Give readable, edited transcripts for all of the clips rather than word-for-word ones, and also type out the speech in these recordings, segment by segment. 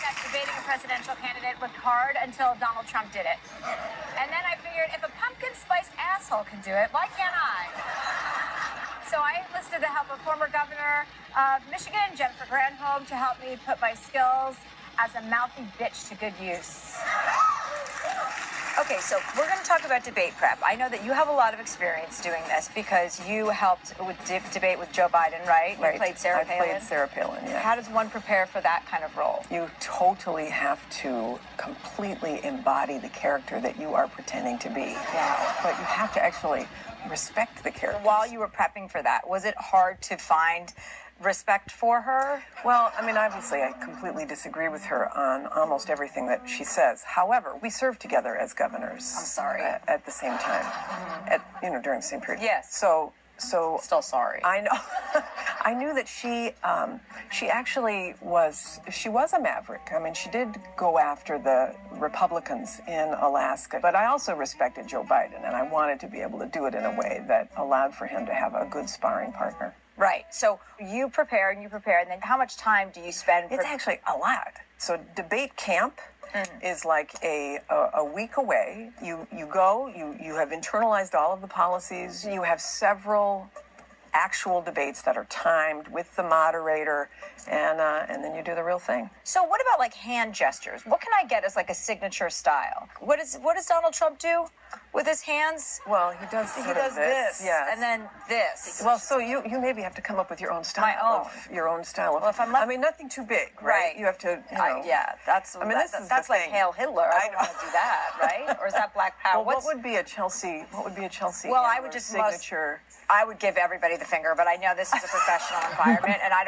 that debating a presidential candidate looked hard until Donald Trump did it. And then I figured, if a pumpkin spice asshole can do it, why can't I? So I enlisted the help of former governor of Michigan, Jennifer Granholm, to help me put my skills as a mouthy bitch to good use. Okay, so we're going to talk about debate prep. I know that you have a lot of experience doing this because you helped with debate with Joe Biden, right? You played Sarah Palin. I played Sarah Palin, yeah. How does one prepare for that kind of role? You totally have to completely embody the character that you are pretending to be. Wow. But you have to actually respect the character. While you were prepping for that, was it hard to find respect for her? Well, I mean, obviously, I completely disagree with her on almost everything that she says. However, we served together as governors. I'm sorry. At the same time, during the same period. Yes. So still sorry. I know. I knew that she actually was a maverick. I mean, she did go after the Republicans in Alaska, but I also respected Joe Biden, and I wanted to be able to do it in a way that allowed for him to have a good sparring partner. Right. So you prepare, and then how much time do you spend? It's actually a lot. So debate camp is like a week away. You go, you have internalized all of the policies. You have several actual debates that are timed with the moderator, and then you do the real thing. So what about like hand gestures? What can I get as like a signature style? What does Donald Trump do with his hands? Well, he does this, yes. And then this. Well, so you maybe have to come up with your own style. My own. Your own style. Well, if I'm left, I mean, nothing too big, right? You have to, that's. I mean, that's like Hail Hitler. I don't want to do that, right? Or is that Black Power? Well, what would be a Chelsea? Well, I would just signature. I would give everybody the finger, but I know this is a professional environment, and I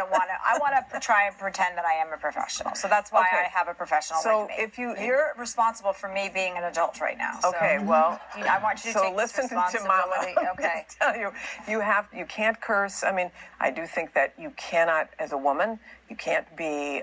want to try and pretend that I am a professional. So that's why I have a professional. So with me. if you're responsible for me being an adult right now. So okay, well, I want you to take listen responsibility. To Mama. Okay. Tell you can't curse. I mean, I do think that you cannot, as a woman, you can't be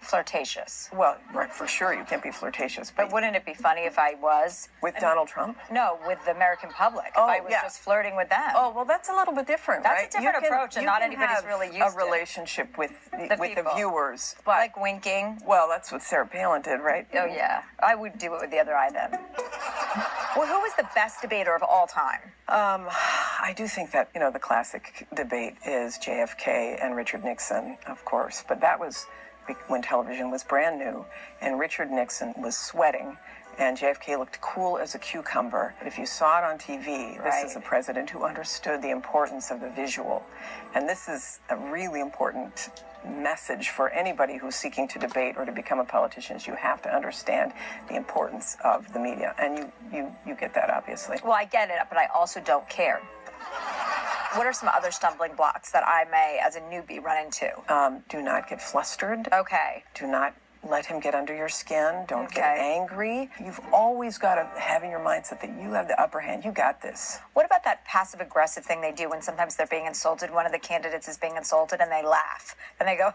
flirtatious. Well, right, for sure, you can't be flirtatious. But wouldn't it be funny if I was? With Donald Trump? No, with the American public. If I was just flirting with them. Oh, well, that's a little bit different, right? That's a different approach, and not anybody's really used a relationship with the viewers. But, like winking. Well, that's what Sarah Palin did, right? Oh, yeah. I would do it with the other eye then. Well, who was the best debater of all time? I do think that, the classic debate is JFK and Richard Nixon, of course. But that was when television was brand new, and Richard Nixon was sweating, and JFK looked cool as a cucumber. If you saw it on TV, this is a president who understood the importance of the visual. And this is a really important message for anybody who's seeking to debate or to become a politician. Is you have to understand the importance of the media. And you get that, obviously. Well, I get it, but I also don't care. What are some other stumbling blocks that I may, as a newbie, run into? Do not get flustered. Okay. Do not let him get under your skin. Don't get angry. You've always got to have in your mindset that you have the upper hand. You got this. What about that passive-aggressive thing they do when sometimes they're being insulted? One of the candidates is being insulted, and they laugh. And they go,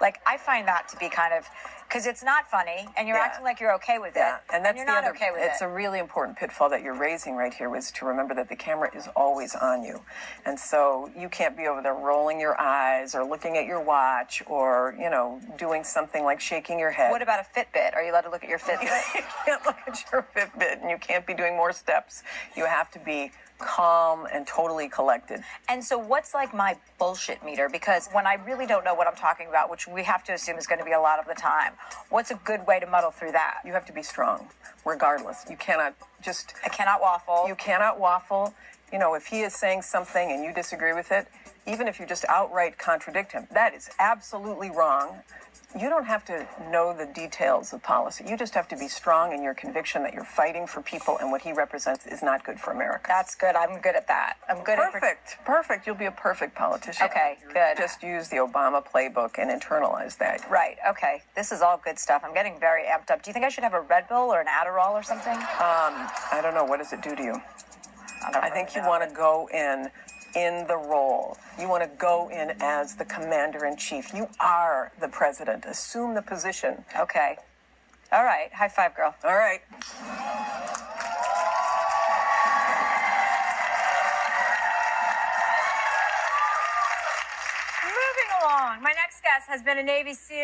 like, I find that to be kind of, because it's not funny, and you're acting like you're okay with it. And that's you're not okay with it. It's a really important pitfall that you're raising right here, was to remember that the camera is always on you. And so you can't be over there rolling your eyes or looking at your watch or, doing something like shaking your head. What about a Fitbit? Are you allowed to look at your Fitbit? You can't look at your Fitbit, and you can't be doing more steps. You have to be calm and totally collected. And so what's like my bullshit meter? Because when I really don't know what I'm talking about, which we have to assume is going to be a lot of the time, what's a good way to muddle through that? You have to be strong, regardless. You cannot I cannot waffle. You cannot waffle. If he is saying something and you disagree with it, even if you just outright contradict him, that is absolutely wrong. You don't have to know the details of policy. You just have to be strong in your conviction that you're fighting for people, and what he represents is not good for America. That's good. I'm good at that. I'm good at Perfect. You'll be a perfect politician. Okay, good. Just use the Obama playbook and internalize that. Right. Okay. This is all good stuff. I'm getting very amped up. Do you think I should have a Red Bull or an Adderall or something? I don't know. What does it do to you? I think you want to go in the role. You want to go in as the commander-in-chief. You are the president. Assume the position. Okay. All right. High five, girl. All right. Moving along. My next guest has been a Navy SEAL.